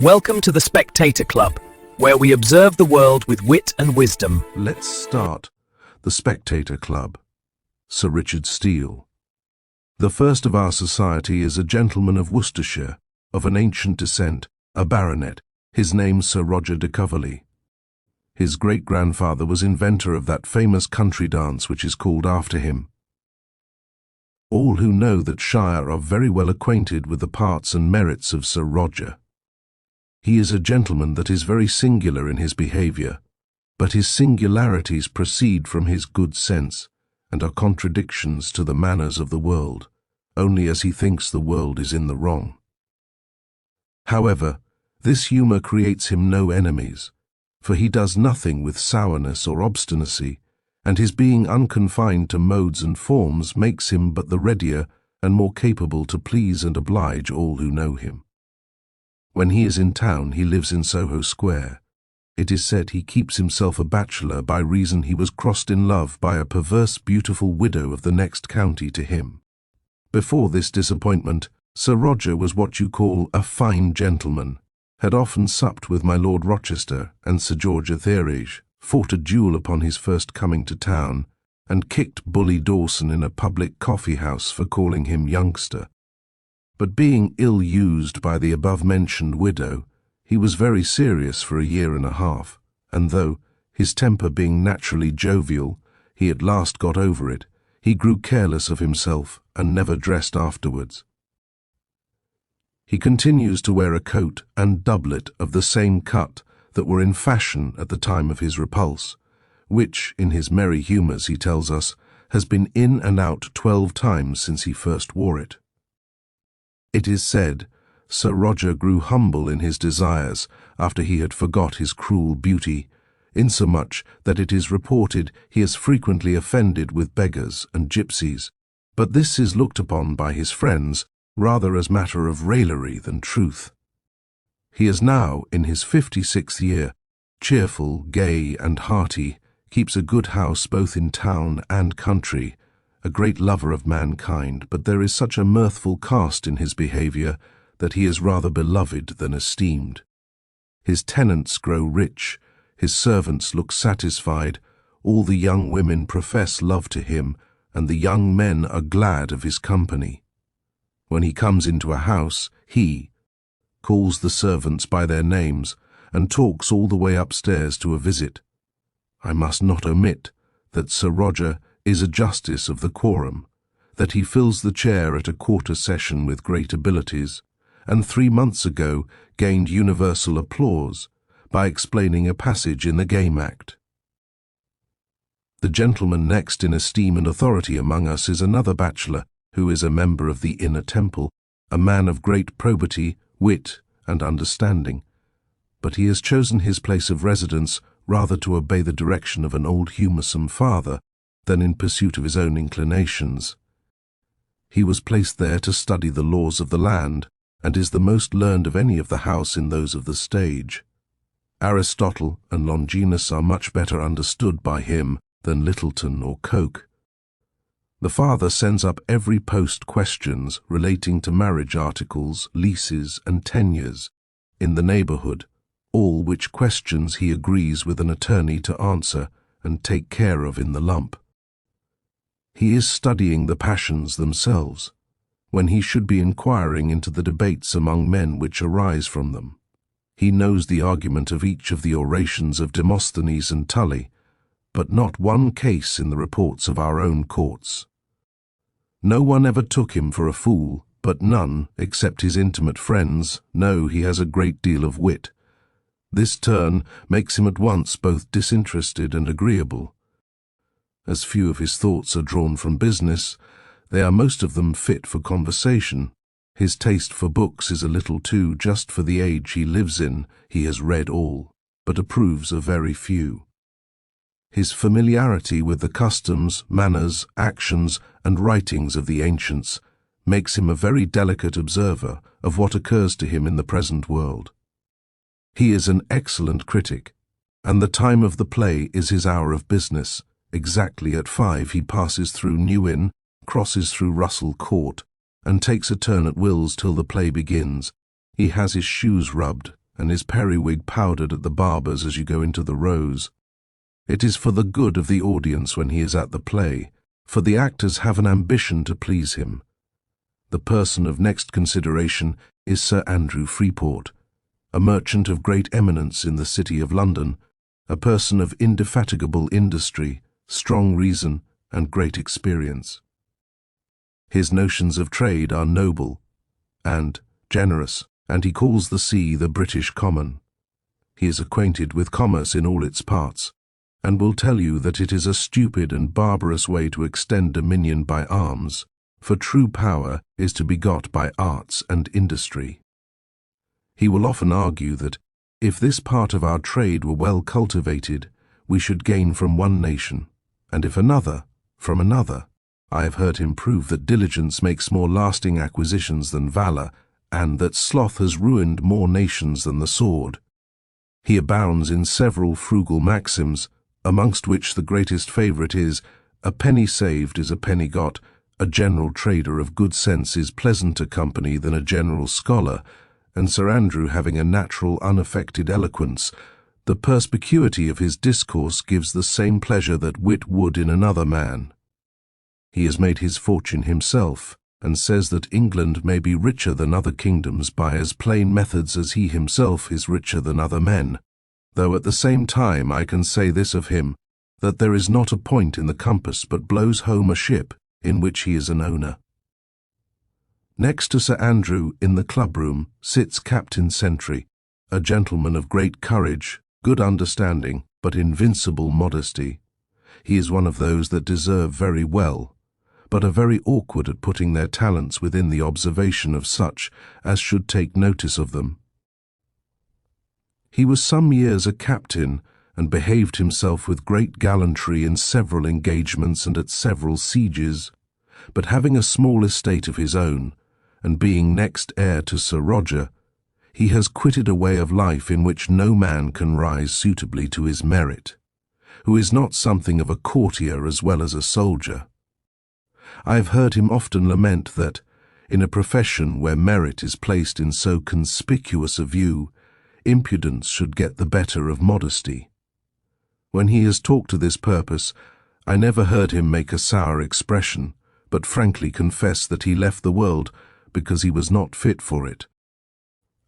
Welcome to the Spectator Club, where we observe the world with wit and wisdom. Let's start. The Spectator Club. Sir Richard Steele. The first of our society is a gentleman of Worcestershire, of an ancient descent, a baronet, his name Sir Roger de Coverley. His great-grandfather was inventor of that famous country dance which is called after him. All who know that shire are very well acquainted with the parts and merits of Sir Roger. He is a gentleman that is very singular in his behaviour, but his singularities proceed from his good sense, and are contradictions to the manners of the world, only as he thinks the world is in the wrong. However, this humour creates him no enemies, for he does nothing with sourness or obstinacy, and his being unconfined to modes and forms makes him but the readier and more capable to please and oblige all who know him. When he is in town, he lives in Soho Square. It is said he keeps himself a bachelor by reason he was crossed in love by a perverse beautiful widow of the next county to him. Before this disappointment, Sir Roger was what you call a fine gentleman, had often supped with my Lord Rochester and Sir George Atherage, fought a duel upon his first coming to town, and kicked Bully Dawson in a public coffee-house for calling him youngster. But being ill-used by the above-mentioned widow, he was very serious for a year and a half, and though, his temper being naturally jovial, he at last got over it, he grew careless of himself and never dressed afterwards. He continues to wear a coat and doublet of the same cut that were in fashion at the time of his repulse, which, in his merry humours, he tells us, has been in and out 12 times since he first wore it. It is said, Sir Roger grew humble in his desires after he had forgot his cruel beauty, insomuch that it is reported he has frequently offended with beggars and gypsies, but this is looked upon by his friends rather as matter of raillery than truth. He is now in his 56th year, cheerful, gay, and hearty, keeps a good house both in town and country, a great lover of mankind, but there is such a mirthful cast in his behaviour that he is rather beloved than esteemed. His tenants grow rich, his servants look satisfied, all the young women profess love to him, and the young men are glad of his company. When he comes into a house, he calls the servants by their names and talks all the way upstairs to a visit. I must not omit that Sir Roger is a justice of the quorum, that he fills the chair at a quarter session with great abilities, and 3 months ago gained universal applause by explaining a passage in the Game Act. The gentleman next in esteem and authority among us is another bachelor, who is a member of the Inner Temple, a man of great probity, wit, and understanding, but he has chosen his place of residence rather to obey the direction of an old humorsome father than in pursuit of his own inclinations. He was placed there to study the laws of the land, and is the most learned of any of the house in those of the stage. Aristotle and Longinus are much better understood by him than Littleton or Coke. The father sends up every post questions relating to marriage articles, leases, and tenures in the neighbourhood, all which questions he agrees with an attorney to answer and take care of in the lump. He is studying the passions themselves, when he should be inquiring into the debates among men which arise from them. He knows the argument of each of the orations of Demosthenes and Tully, but not one case in the reports of our own courts. No one ever took him for a fool, but none, except his intimate friends, know he has a great deal of wit. This turn makes him at once both disinterested and agreeable. As few of his thoughts are drawn from business, they are most of them fit for conversation. His taste for books is a little too just for the age he lives in. He has read all, but approves of very few. His familiarity with the customs, manners, actions, and writings of the ancients makes him a very delicate observer of what occurs to him in the present world. He is an excellent critic, and the time of the play is his hour of business. Exactly at 5 he passes through New Inn, crosses through Russell Court, and takes a turn at Will's till the play begins. He has his shoes rubbed, and his periwig powdered at the barber's as you go into the Rose. It is for the good of the audience when he is at the play, for the actors have an ambition to please him. The person of next consideration is Sir Andrew Freeport, a merchant of great eminence in the City of London, a person of indefatigable industry, strong reason, and great experience. His notions of trade are noble and generous, and he calls the sea the British Common. He is acquainted with commerce in all its parts, and will tell you that it is a stupid and barbarous way to extend dominion by arms, for true power is to be got by arts and industry. He will often argue that, if this part of our trade were well cultivated, we should gain from one nation, and if another, from another. I have heard him prove that diligence makes more lasting acquisitions than valour, and that sloth has ruined more nations than the sword. He abounds in several frugal maxims, amongst which the greatest favourite is, "A penny saved is a penny got, a general trader of good sense is pleasanter company than a general scholar," and Sir Andrew having a natural unaffected eloquence, the perspicuity of his discourse gives the same pleasure that wit would in another man. He has made his fortune himself, and says that England may be richer than other kingdoms by as plain methods as he himself is richer than other men, though at the same time I can say this of him, that there is not a point in the compass but blows home a ship in which he is an owner. Next to Sir Andrew in the club-room sits Captain Sentry, a gentleman of great courage, good understanding, but invincible modesty. He is one of those that deserve very well, but are very awkward at putting their talents within the observation of such as should take notice of them. He was some years a captain, and behaved himself with great gallantry in several engagements and at several sieges, but having a small estate of his own, and being next heir to Sir Roger, he has quitted a way of life in which no man can rise suitably to his merit, who is not something of a courtier as well as a soldier. I have heard him often lament that, in a profession where merit is placed in so conspicuous a view, impudence should get the better of modesty. When he has talked to this purpose, I never heard him make a sour expression, but frankly confess that he left the world because he was not fit for it.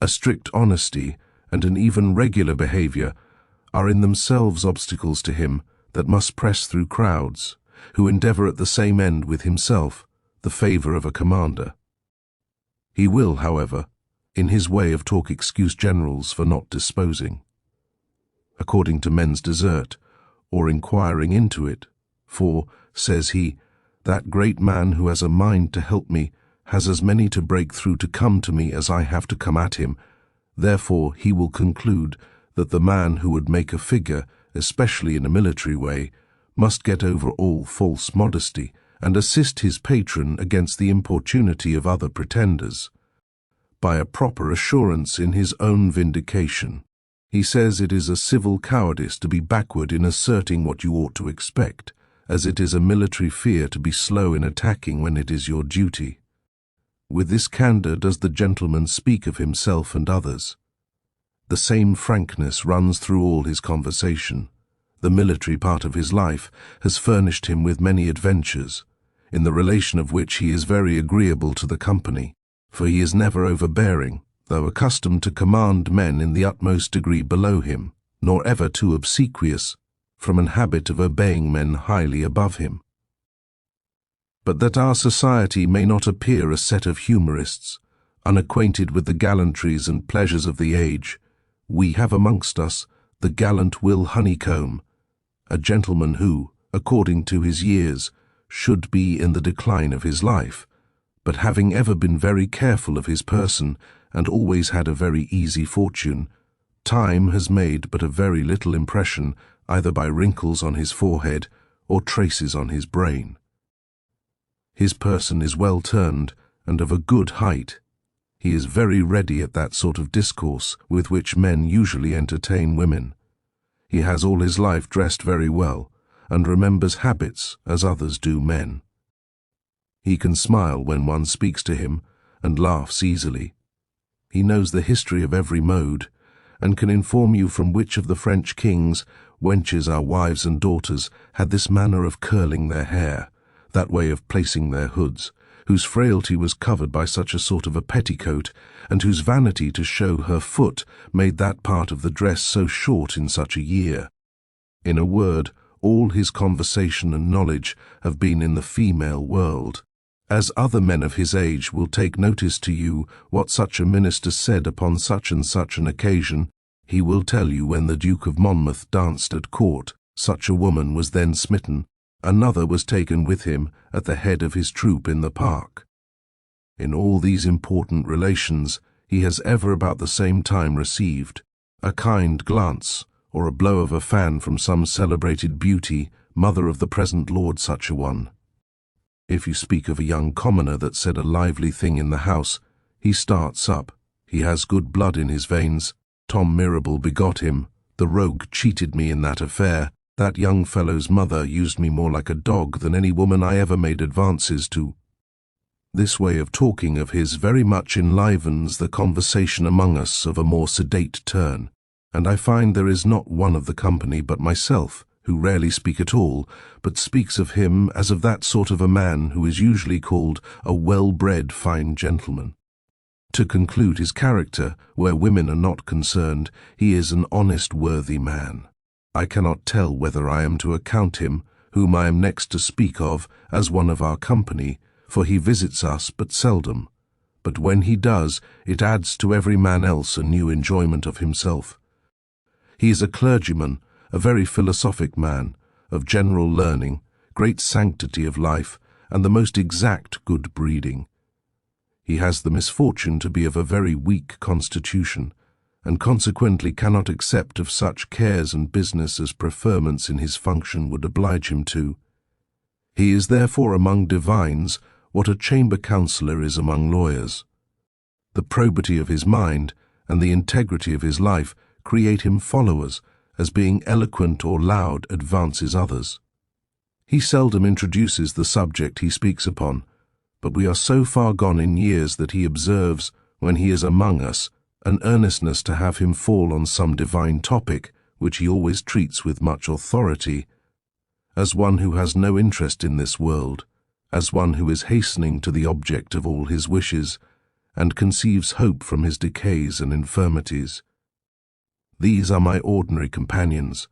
A strict honesty and an even regular behaviour are in themselves obstacles to him that must press through crowds, who endeavour at the same end with himself, the favour of a commander. He will, however, in his way of talk excuse generals for not disposing, according to men's desert, or inquiring into it, for, says he, that great man who has a mind to help me has as many to break through to come to me as I have to come at him. Therefore he will conclude that the man who would make a figure, especially in a military way, must get over all false modesty and assist his patron against the importunity of other pretenders, by a proper assurance in his own vindication. He says it is a civil cowardice to be backward in asserting what you ought to expect, as it is a military fear to be slow in attacking when it is your duty. With this candour does the gentleman speak of himself and others. The same frankness runs through all his conversation. The military part of his life has furnished him with many adventures, in the relation of which he is very agreeable to the company, for he is never overbearing, though accustomed to command men in the utmost degree below him, nor ever too obsequious, from an habit of obeying men highly above him. But that our society may not appear a set of humorists, unacquainted with the gallantries and pleasures of the age, we have amongst us the gallant Will Honeycomb, a gentleman who, according to his years, should be in the decline of his life, but having ever been very careful of his person and always had a very easy fortune, time has made but a very little impression either by wrinkles on his forehead or traces on his brain. His person is well turned and of a good height. He is very ready at that sort of discourse with which men usually entertain women. He has all his life dressed very well, and remembers habits as others do men. He can smile when one speaks to him, and laughs easily. He knows the history of every mode, and can inform you from which of the French kings, wenches our wives and daughters, had this manner of curling their hair, that way of placing their hoods, whose frailty was covered by such a sort of a petticoat, and whose vanity to show her foot made that part of the dress so short in such a year. In a word, all his conversation and knowledge have been in the female world. As other men of his age will take notice to you what such a minister said upon such and such an occasion, he will tell you when the Duke of Monmouth danced at court, such a woman was then smitten, another was taken with him at the head of his troop in the park. In all these important relations, he has ever about the same time received a kind glance, or a blow of a fan from some celebrated beauty, mother of the present Lord such a one. If you speak of a young commoner that said a lively thing in the house, he starts up, he has good blood in his veins, Tom Mirabell begot him, the rogue cheated me in that affair, that young fellow's mother used me more like a dog than any woman I ever made advances to. This way of talking of his very much enlivens the conversation among us of a more sedate turn, and I find there is not one of the company but myself, who rarely speak at all, but speaks of him as of that sort of a man who is usually called a well-bred fine gentleman. To conclude his character, where women are not concerned, he is an honest worthy man. I cannot tell whether I am to account him, whom I am next to speak of, as one of our company, for he visits us but seldom. But when he does, it adds to every man else a new enjoyment of himself. He is a clergyman, a very philosophic man, of general learning, great sanctity of life, and the most exact good breeding. He has the misfortune to be of a very weak constitution, and consequently cannot accept of such cares and business as preferments in his function would oblige him to. He is therefore among divines what a chamber counsellor is among lawyers. The probity of his mind and the integrity of his life create him followers, as being eloquent or loud advances others. He seldom introduces the subject he speaks upon, but we are so far gone in years that he observes, when he is among us, an earnestness to have him fall on some divine topic, which he always treats with much authority, as one who has no interest in this world, as one who is hastening to the object of all his wishes, and conceives hope from his decays and infirmities. These are my ordinary companions,